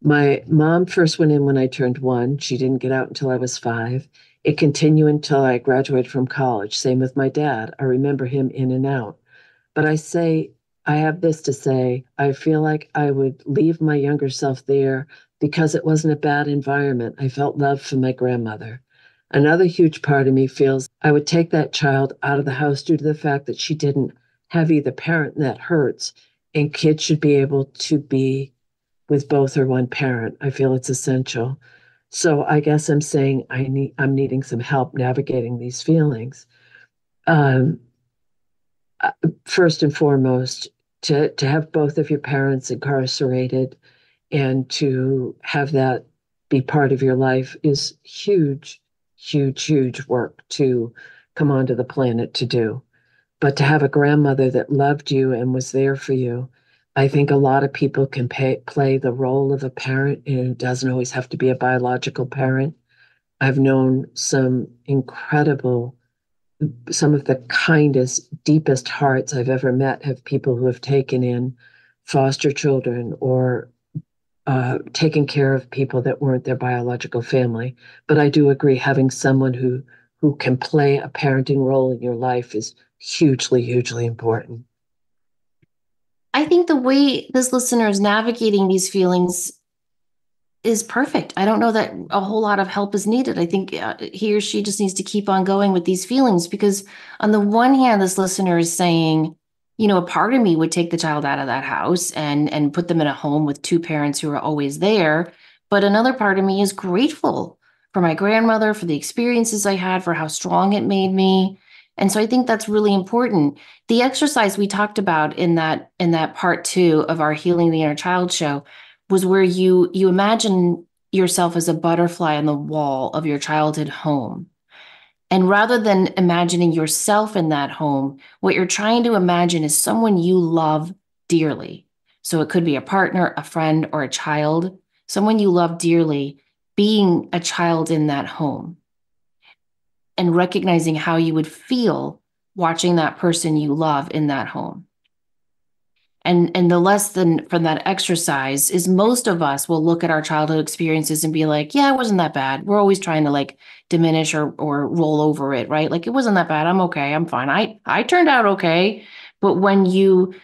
B: My mom first went in when I turned one. She didn't get out until I was five. It continued until I graduated from college. Same with my dad. I remember him in and out. But I have this to say, I feel like I would leave my younger self there because it wasn't a bad environment. I felt love from my grandmother. Another huge part of me feels I would take that child out of the house due to the fact that she didn't have either parent, and that hurts. And kids should be able to be with both or one parent. I feel it's essential. So I guess I'm saying I'm needing some help navigating these feelings. Um, First and foremost, to have both of your parents incarcerated and to have that be part of your life is huge, huge, huge work to come onto the planet to do. But to have a grandmother that loved you and was there for you, I think a lot of people can play the role of a parent, and it doesn't always have to be a biological parent. I've known some of the kindest, deepest hearts I've ever met have people who have taken in foster children or taken care of people that weren't their biological family. But I do agree having someone who can play a parenting role in your life is hugely, hugely important.
A: I think the way this listener is navigating these feelings is perfect. I don't know that a whole lot of help is needed. I think he or she just needs to keep on going with these feelings because, on the one hand, this listener is saying, a part of me would take the child out of that house and put them in a home with two parents who are always there. But another part of me is grateful for my grandmother, for the experiences I had, for how strong it made me. And so I think that's really important. The exercise we talked about in that part two of our Healing the Inner Child show was where you imagine yourself as a butterfly on the wall of your childhood home. And rather than imagining yourself in that home, what you're trying to imagine is someone you love dearly. So it could be a partner, a friend, or a child, someone you love dearly being a child in that home and recognizing how you would feel watching that person you love in that home. And the lesson from that exercise is most of us will look at our childhood experiences and be like, yeah, it wasn't that bad. We're always trying to like diminish or roll over it, right? Like it wasn't that bad. I'm okay. I'm fine. I turned out okay. But when you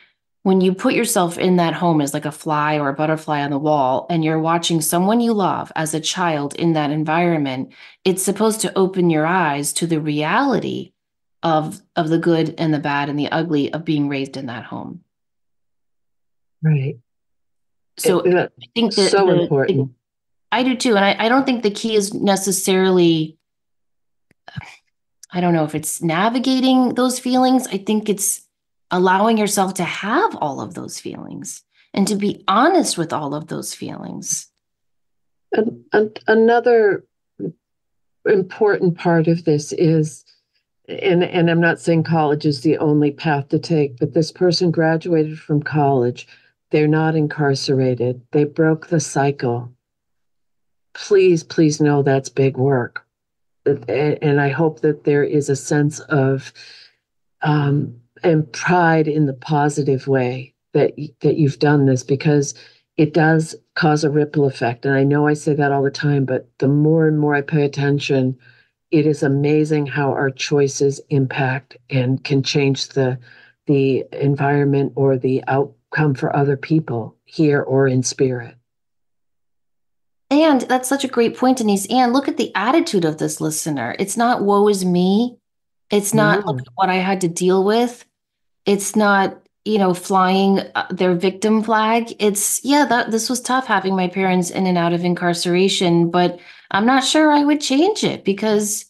A: put yourself in that home as like a fly or a butterfly on the wall and you're watching someone you love as a child in that environment, it's supposed to open your eyes to the reality of the good and the bad and the ugly of being raised in that home.
B: Right.
A: So
B: That's
A: I think that
B: so important.
A: I do too. And I don't think the key is necessarily, I don't know if it's navigating those feelings. I think it's allowing yourself to have all of those feelings and to be honest with all of those feelings.
B: And another important part of this is, and I'm not saying college is the only path to take, but this person graduated from college. They're not incarcerated. They broke the cycle. Please, please know that's big work. And I hope that there is a sense of and pride in the positive way that you've done this, because it does cause a ripple effect. And I know I say that all the time, but the more and more I pay attention, it is amazing how our choices impact and can change the environment or the outcome for other people here or in spirit.
A: And that's such a great point, Denise. And look at the attitude of this listener. It's not woe is me. It's not look
B: No,
A: at what I had to deal with. It's not, flying their victim flag. It's, yeah, that this was tough having my parents in and out of incarceration, but I'm not sure I would change it because,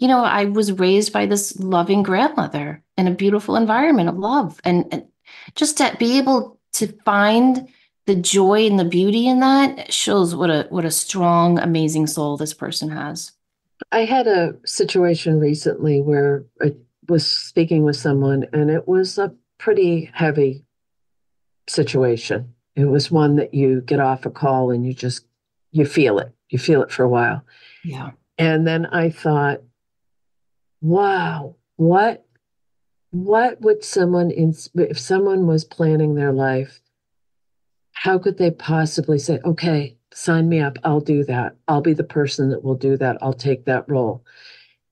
A: I was raised by this loving grandmother in a beautiful environment of love. And just to be able to find the joy and the beauty in that shows what a strong, amazing soul this person has.
B: I had a situation recently where I was speaking with someone, and it was a pretty heavy situation. It was one that you get off a call and you feel it. You feel it for a while.
A: Yeah.
B: And then I thought, wow, what would someone in if someone was planning their life, how could they possibly say, okay, sign me up, I'll do that. I'll be the person that will do that. I'll take that role.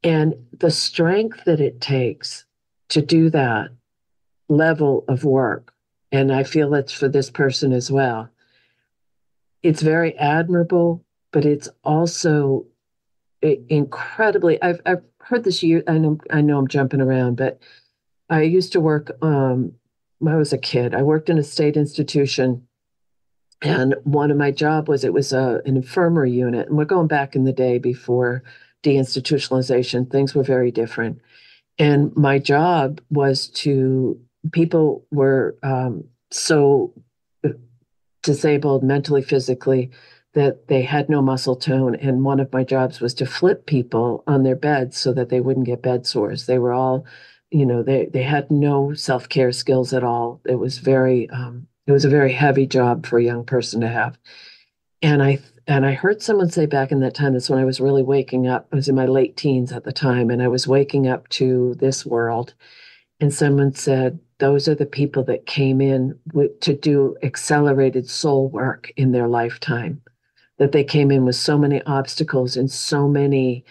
B: And the strength that it takes to do that level of work, and I feel it's for this person as well. It's very admirable, but it's also incredibly. I've heard this year. I know I'm jumping around, but I used to work. When I was a kid, I worked in a state institution, and one of my job was it was an infirmary unit, and we're going back in the day before deinstitutionalization. Things were very different, and my job was to people were so disabled mentally, physically, that they had no muscle tone. And one of my jobs was to flip people on their beds so that they wouldn't get bed sores. They were all, they had no self-care skills at all. It was a very heavy job for a young person to have. And I heard someone say back in that time, that's when I was really waking up. I was in my late teens at the time, and I was waking up to this world. And someone said, those are the people that came in to do accelerated soul work in their lifetime, that they came in with so many obstacles and so many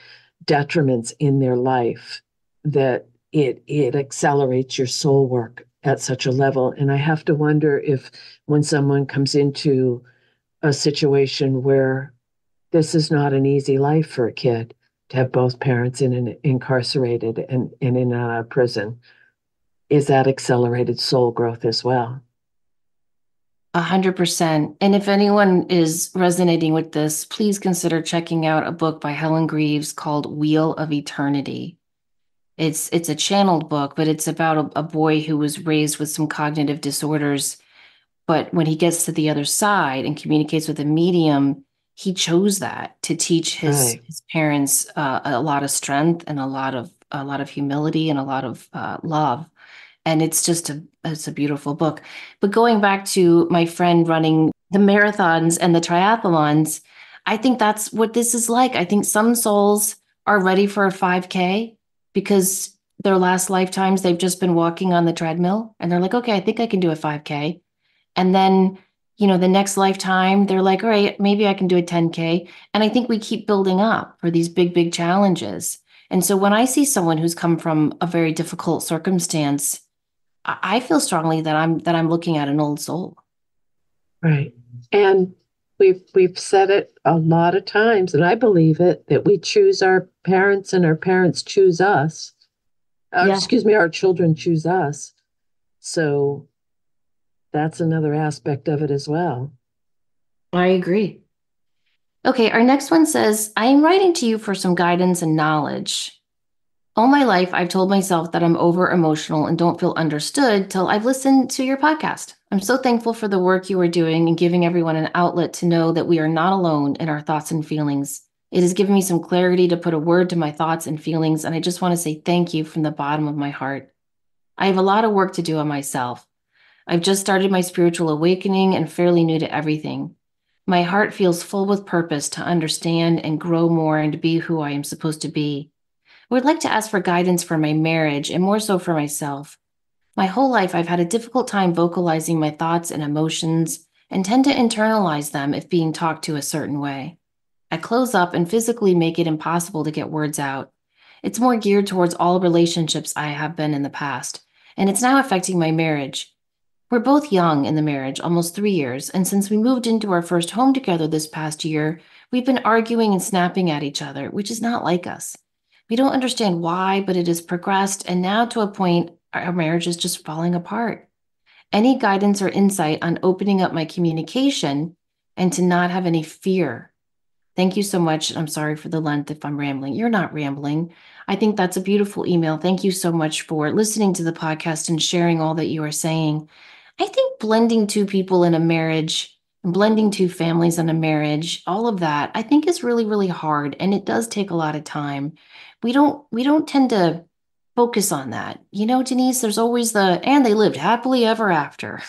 B: detriments in their life that it accelerates your soul work at such a level. And I have to wonder if when someone comes into a situation where this is not an easy life for a kid to have both parents in an incarcerated and in a prison, is that accelerated soul growth as well.
A: 100%. And if anyone is resonating with this, please consider checking out a book by Helen Greaves called Wheel of Eternity. It's a channeled book, but it's about a boy who was raised with some cognitive disorders. But when he gets to the other side and communicates with a medium, he chose that to teach his
B: Right.
A: his parents a lot of strength and a lot of humility and a lot of love. And it's a beautiful book. But going back to my friend running the marathons and the triathlons, I think that's what this is like. I think some souls are ready for a 5K because their last lifetimes they've just been walking on the treadmill and they're like, okay, I think I can do a 5K. And then, the next lifetime, they're like, all right, maybe I can do a 10K. And I think we keep building up for these big, big challenges. And so when I see someone who's come from a very difficult circumstance, I feel strongly that I'm looking at an old soul.
B: Right. And we've said it a lot of times, and I believe it, that we choose our parents and our parents choose us.
A: Yeah,
B: excuse me, our children choose us. So that's another aspect of it as well.
A: I agree. Okay, our next one says, I am writing to you for some guidance and knowledge. All my life, I've told myself that I'm over emotional and don't feel understood till I've listened to your podcast. I'm so thankful for the work you are doing and giving everyone an outlet to know that we are not alone in our thoughts and feelings. It has given me some clarity to put a word to my thoughts and feelings, and I just want to say thank you from the bottom of my heart. I have a lot of work to do on myself. I've just started my spiritual awakening and fairly new to everything. My heart feels full with purpose to understand and grow more and to be who I am supposed to be. I would like to ask for guidance for my marriage and more so for myself. My whole life, I've had a difficult time vocalizing my thoughts and emotions and tend to internalize them if being talked to a certain way. I close up and physically make it impossible to get words out. It's more geared towards all relationships I have been in the past, and it's now affecting my marriage. We're both young in the marriage, almost 3 years, and since we moved into our first home together this past year, we've been arguing and snapping at each other, which is not like us. We don't understand why, but it has progressed, and now to a point, our marriage is just falling apart. Any guidance or insight on opening up my communication and to not have any fear? Thank you so much. I'm sorry for the length if I'm rambling. You're not rambling. I think that's a beautiful email. Thank you so much for listening to the podcast and sharing all that you are saying. I think blending two people in a marriage, blending two families in a marriage, all of that, I think is really, really hard. And it does take a lot of time. We don't tend to focus on that. You know, Denise, there's always and they lived happily ever after.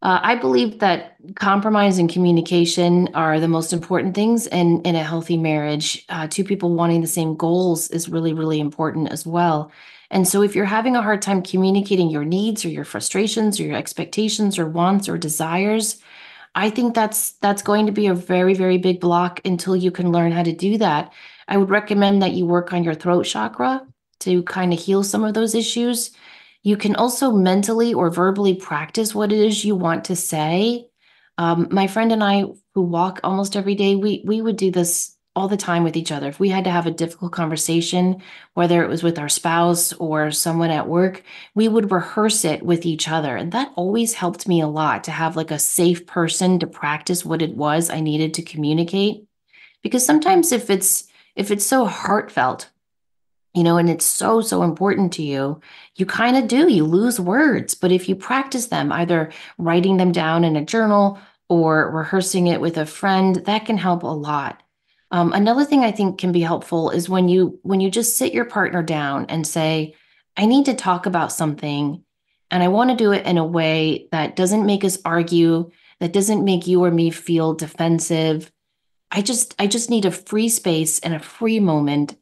A: I believe that compromise and communication are the most important things in a healthy marriage. Two people wanting the same goals is really, really important as well. And so, if you're having a hard time communicating your needs or your frustrations or your expectations or wants or desires, I think that's going to be a very, very big block until you can learn how to do that. I would recommend that you work on your throat chakra to kind of heal some of those issues. You can also mentally or verbally practice what it is you want to say. My friend and I, who walk almost every day, we would do this all the time with each other. If we had to have a difficult conversation, whether it was with our spouse or someone at work, we would rehearse it with each other. And that always helped me a lot to have like a safe person to practice what it was I needed to communicate. Because sometimes if it's so heartfelt, and it's so, so important to you, you kind of do, you lose words. But if you practice them, either writing them down in a journal or rehearsing it with a friend, that can help a lot. Another thing I think can be helpful is when you just sit your partner down and say, I need to talk about something, and I want to do it in a way that doesn't make us argue, that doesn't make you or me feel defensive. I just need a free space and a free moment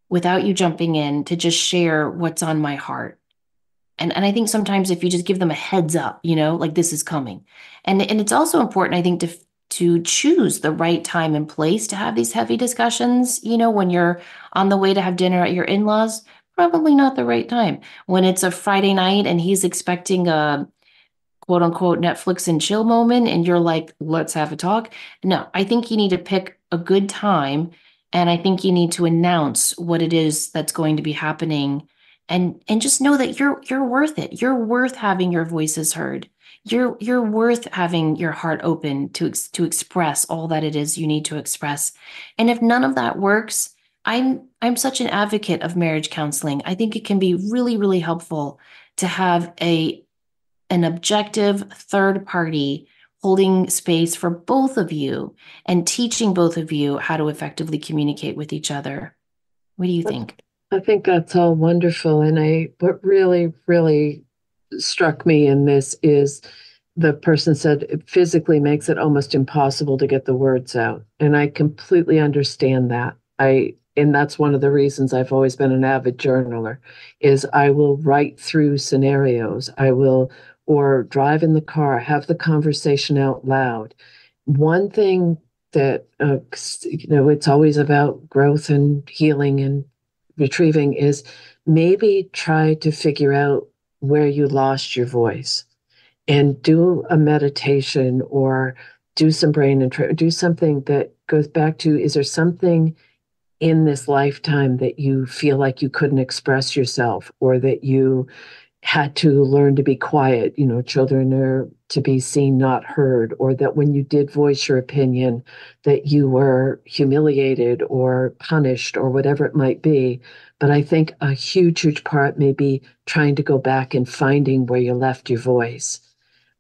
A: without you jumping in to just share what's on my heart. And I think sometimes if you just give them a heads up, like this is coming. And it's also important, I think, to choose the right time and place to have these heavy discussions. When you're on the way to have dinner at your in-laws, probably not the right time. When it's a Friday night and he's expecting a quote unquote Netflix and chill moment and you're like, let's have a talk. No, I think you need to pick a good time, and I think you need to announce what it is that's going to be happening, and just know that you're worth it. You're worth having your voices heard. You're worth having your heart open to express all that it is you need to express. And if none of that works, I'm such an advocate of marriage counseling. I think it can be really, really helpful to have an objective third party holding space for both of you and teaching both of you how to effectively communicate with each other. What do you think?
B: I think that's all wonderful. And what really, really struck me in this is the person said it physically makes it almost impossible to get the words out. And I completely understand that. And that's one of the reasons I've always been an avid journaler is I will write through scenarios. I will, or drive in the car, have the conversation out loud. One thing that, it's always about growth and healing and retrieving is maybe try to figure out where you lost your voice and do a meditation or do some brain and do something that goes back to, is there something in this lifetime that you feel like you couldn't express yourself, or that you had to learn to be quiet. Children are to be seen, not heard, or that when you did voice your opinion, that you were humiliated or punished or whatever it might be. But I think a huge, huge part may be trying to go back and finding where you left your voice,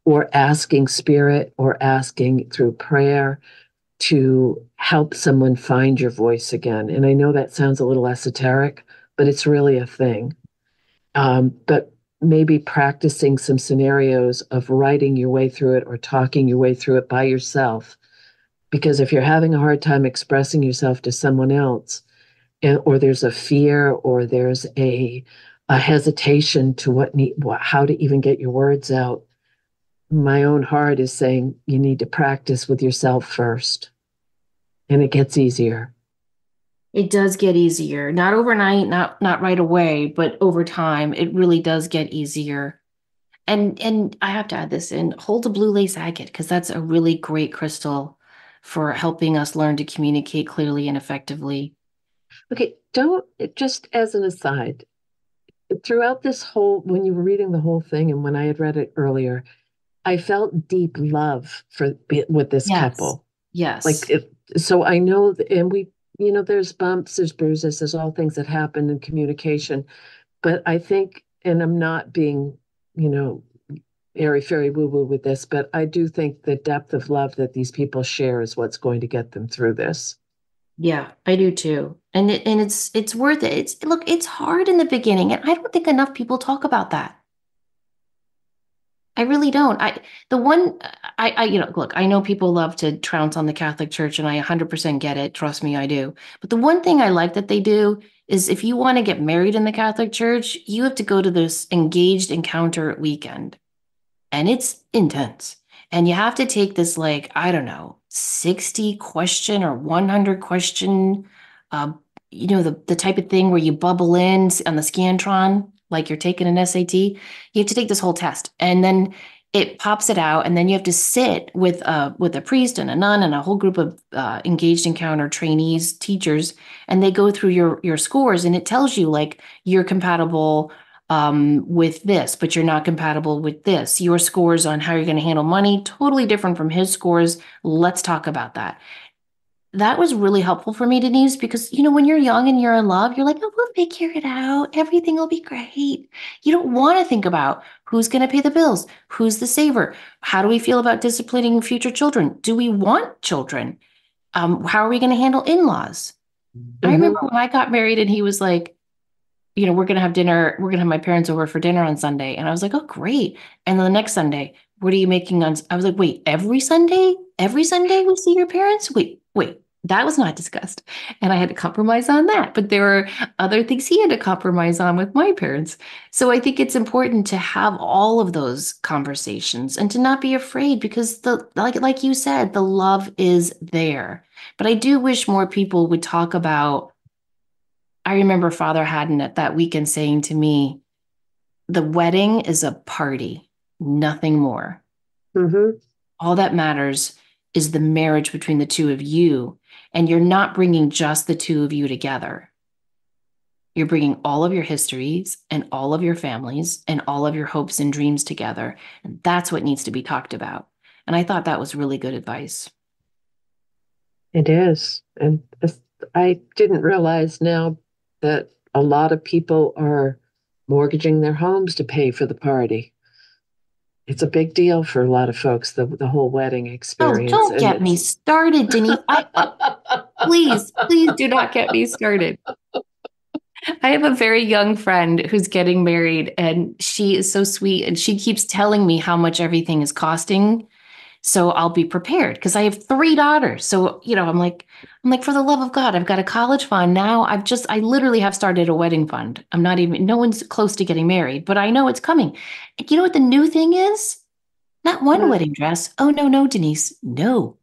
B: or asking spirit, or asking through prayer to help someone find your voice again. And I know that sounds a little esoteric, but it's really a thing. But maybe practicing some scenarios of writing your way through it or talking your way through it by yourself. Because if you're having a hard time expressing yourself to someone else, or there's a fear, or there's a hesitation to how to even get your words out, my own heart is saying you need to practice with yourself first, and it gets easier.
A: It does get easier. Not overnight, not right away, but over time, it really does get easier. And I have to add this in, hold a blue lace agate, because that's a really great crystal for helping us learn to communicate clearly and effectively.
B: Okay, don't, just as an aside, throughout this whole, when you were reading the whole thing and when I had read it earlier, I felt deep love with this
A: Yes.
B: couple. Like,
A: Yes.
B: so I know, and there's bumps, there's bruises, there's all things that happen in communication. But I think, and I'm not being, you know, airy fairy woo woo with this, but I do think the depth of love that these people share is what's going to get them through this.
A: Yeah, I do too. And it's worth it. It's hard in the beginning, and I don't think enough people talk about that. I really don't. The one look, I know people love to trounce on the Catholic Church, and I 100% get it. Trust me, I do. But the one thing I like that they do is if you want to get married in the Catholic Church, you have to go to this engaged encounter weekend, and it's intense. And you have to take this, like, I don't know, 60 question or 100 question, uh, the type of thing where you bubble in on the Scantron, like you're taking an SAT. You have to take this whole test, and then it pops it out, and then you have to sit with a priest and a nun and a whole group of engaged encounter trainees, teachers, and they go through your scores, and it tells you like you're compatible with this, but you're not compatible with this. Your scores on how you're going to handle money, totally different from his scores. Let's talk about that. That was really helpful for me, Denise, because when you're young and you're in love, you're like, oh, we'll figure it out. Everything will be great. You don't want to think about who's going to pay the bills, who's the saver, how do we feel about disciplining future children? Do we want children? How are we going to handle in-laws? I remember
B: Mm-hmm.
A: when I got married and he was like, we're going to have dinner. We're going to have my parents over for dinner on Sunday. And I was like, oh, great. And then the next Sunday, what are you making on? I was like, wait, every Sunday? Every Sunday we see your parents? Wait, that was not discussed. And I had to compromise on that. But there were other things he had to compromise on with my parents. So I think it's important to have all of those conversations and to not be afraid, because like you said, the love is there. But I do wish more people would talk about. I remember Father Haddon at that weekend saying to me, the wedding is a party, nothing more.
B: Mm-hmm.
A: All that matters is the marriage between the two of you. And you're not bringing just the two of you together. You're bringing all of your histories and all of your families and all of your hopes and dreams together. And that's what needs to be talked about. And I thought that was really good advice.
B: It is. And I didn't realize now that a lot of people are mortgaging their homes to pay for the party. It's a big deal for a lot of folks, the whole wedding
A: Oh,
B: experience.
A: don't
B: And
A: get me
B: it's,
A: started, Denise. Please do not get me started. I have a very young friend who's getting married, and she is so sweet, and she keeps telling me how much everything is costing. So I'll be prepared because I have three daughters. So, I'm like, for the love of God, I've got a college fund now. I literally have started a wedding fund. I'm not even, no one's close to getting married, but I know it's coming. And you know what the new thing is? Not one
B: mm,
A: wedding dress. Oh, no, no, Denise. No.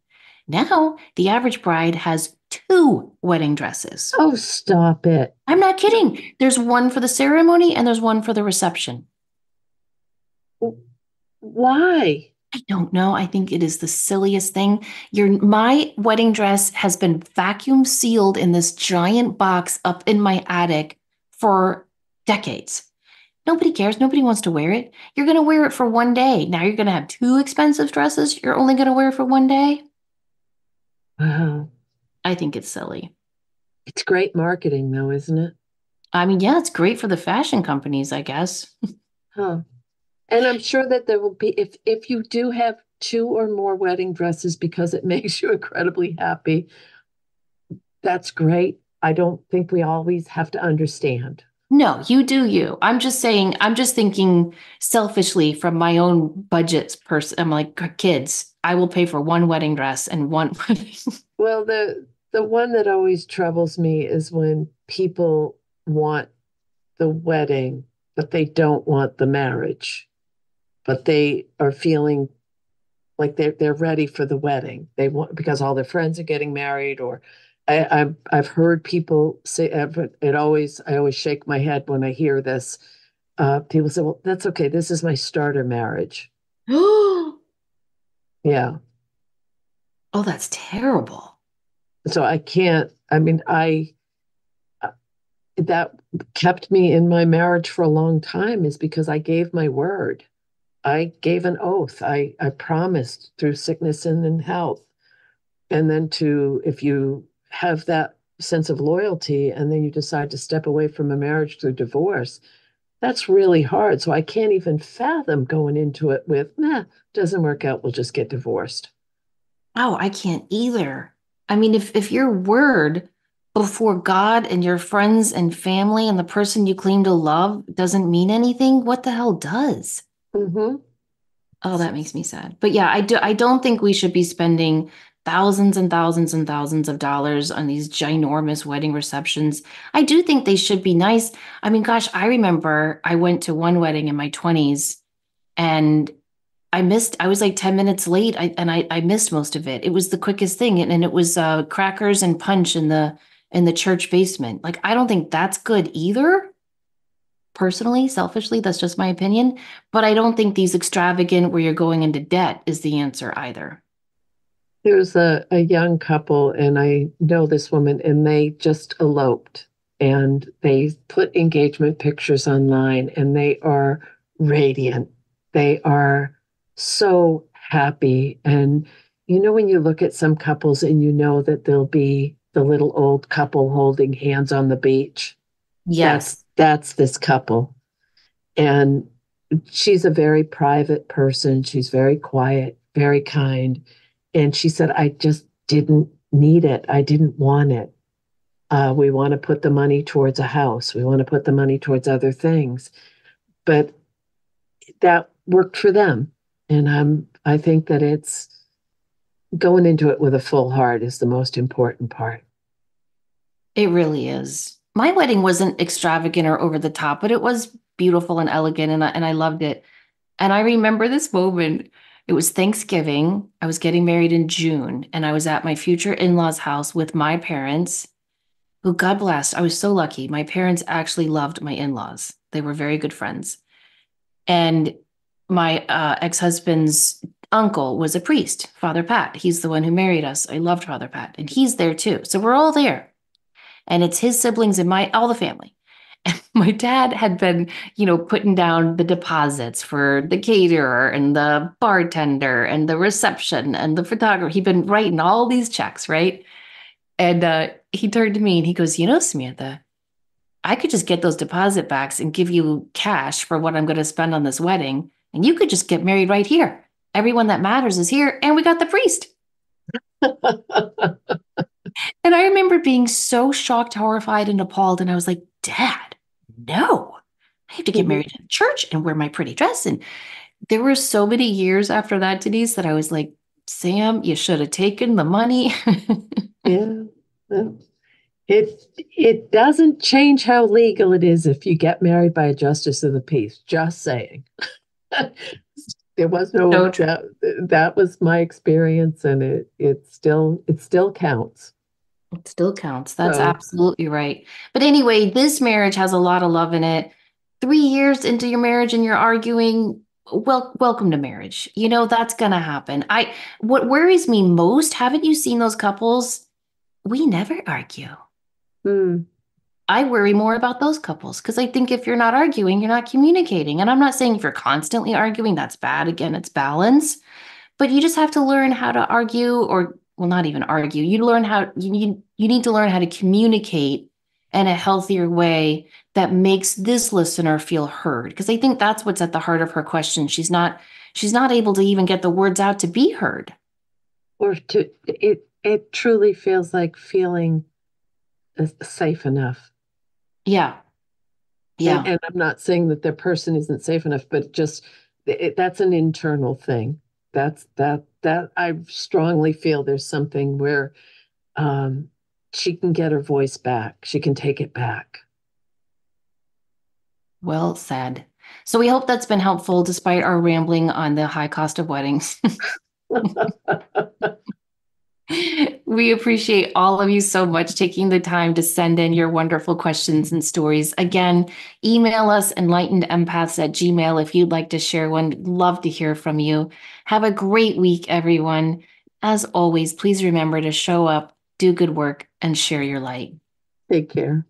A: Now the average bride has two wedding dresses.
B: oh, stop it.
A: I'm not kidding. There's one for the ceremony and there's one for the reception.
B: Why?
A: I don't know. I think it is the silliest thing. My wedding dress has been vacuum sealed in this giant box up in my attic for decades. Nobody cares. Nobody wants to wear it. You're going to wear it for one day. Now you're going to have two expensive dresses. You're only going to wear it for one day.
B: Wow.
A: I think it's silly.
B: It's great marketing, though, isn't it?
A: I mean, yeah, it's great for the fashion companies, I guess.
B: Huh. And I'm sure that there will be, if you do have two or more wedding dresses because it makes you incredibly happy, that's great. I don't think we always have to understand.
A: No, you do you. I'm just saying, I'm just thinking selfishly from my own budgets person. I'm like, kids, I will pay for one wedding dress and one wedding.
B: Well, the one that always troubles me is when people want the wedding, but they don't want the marriage, but they are feeling like they're ready for the wedding. They want because all their friends are getting married, or I've heard people say, but I always shake my head when I hear this. People say, "Well, that's okay. This is my starter marriage."
A: Oh,
B: Yeah,
A: that's terrible.
B: so I can't. I mean, I that kept me in my marriage for a long time is because I gave my word. I gave an oath. I promised through sickness and in health. And then if you have that sense of loyalty and then you decide to step away from a marriage through divorce, that's really hard. So I can't even fathom going into it with, nah, doesn't work out. We'll just get divorced.
A: Oh, I can't either. I mean, if your word before God and your friends and family and the person you claim to love doesn't mean anything, what the hell does?
B: Mm-hmm.
A: Oh, that makes me sad. But yeah, I don't think we should be spending thousands and thousands and thousands of dollars on these ginormous wedding receptions. I do think they should be nice. I mean, gosh, I remember I went to one wedding in my 20s and I was like 10 minutes late I missed most of it. It was the quickest thing. And it was crackers and punch in the church basement. Like, I don't think that's good either. Personally, selfishly, that's just my opinion. But I don't think these extravagant where you're going into debt is the answer either.
B: There's a young couple, and I know this woman, and they just eloped and they put engagement pictures online, and they are radiant. They are so happy. And when you look at some couples and you know that there'll be the little old couple holding hands on the beach, that's
A: Yes.
B: that's this couple. And she's a very private person. She's very quiet, very kind. And she said, I just didn't need it. I didn't want it. We want to put the money towards a house. We want to put the money towards other things. But that worked for them. And I think that it's going into it with a full heart is the most important part.
A: It really is. My wedding wasn't extravagant or over the top, but it was beautiful and elegant, and I loved it. And I remember this moment. It was Thanksgiving. I was getting married in June, and I was at my future in-laws' house with my parents, who, God bless, I was so lucky. My parents actually loved my in-laws. They were very good friends. And my ex-husband's uncle was a priest, Father Pat. He's the one who married us. I loved Father Pat, and he's there too. So we're all there. And it's his siblings and all the family. And my dad had been, putting down the deposits for the caterer and the bartender and the reception and the photographer. He'd been writing all these checks, right? And he turned to me and he goes, Samantha, I could just get those deposit backs and give you cash for what I'm going to spend on this wedding. And you could just get married right here. Everyone that matters is here. And we got the priest. And I remember being so shocked, horrified, and appalled. And I was like, Dad, no, I have to get married in church and wear my pretty dress. And there were so many years after that, Denise, that I was like, Sam, you should have taken the money.
B: Yeah. Well, it doesn't change how legal it is if you get married by a justice of the peace. Just saying. There was no
A: So true.
B: that was my experience, and it still counts.
A: It still counts. That's
B: So
A: absolutely right. But anyway, this marriage has a lot of love in it. 3 years into your marriage and you're arguing. welcome to marriage. That's gonna happen. What worries me most, haven't you seen those couples? We never argue.
B: Hmm.
A: I worry more about those couples because I think if you're not arguing, you're not communicating. And I'm not saying if you're constantly arguing, that's bad. Again, it's balance. But you just have to learn how to argue, or well, not even argue. You need to learn how to communicate in a healthier way that makes this listener feel heard. Because I think that's what's at the heart of her question. She's not able to even get the words out to be heard.
B: Or it truly feels like feeling safe enough.
A: Yeah.
B: And
A: Yeah.
B: and I'm not saying that their person isn't safe enough, but just that's an internal thing. That I strongly feel there's something where um, she can get her voice back. She can take it back.
A: Well said. So we hope that's been helpful despite our rambling on the high cost of weddings. We appreciate all of you so much taking the time to send in your wonderful questions and stories. Again, email us enlightenedempaths@gmail if you'd like to share one. Love to hear from you. Have a great week, everyone. As always, please remember to show up, do good work, and share your light.
B: Take care.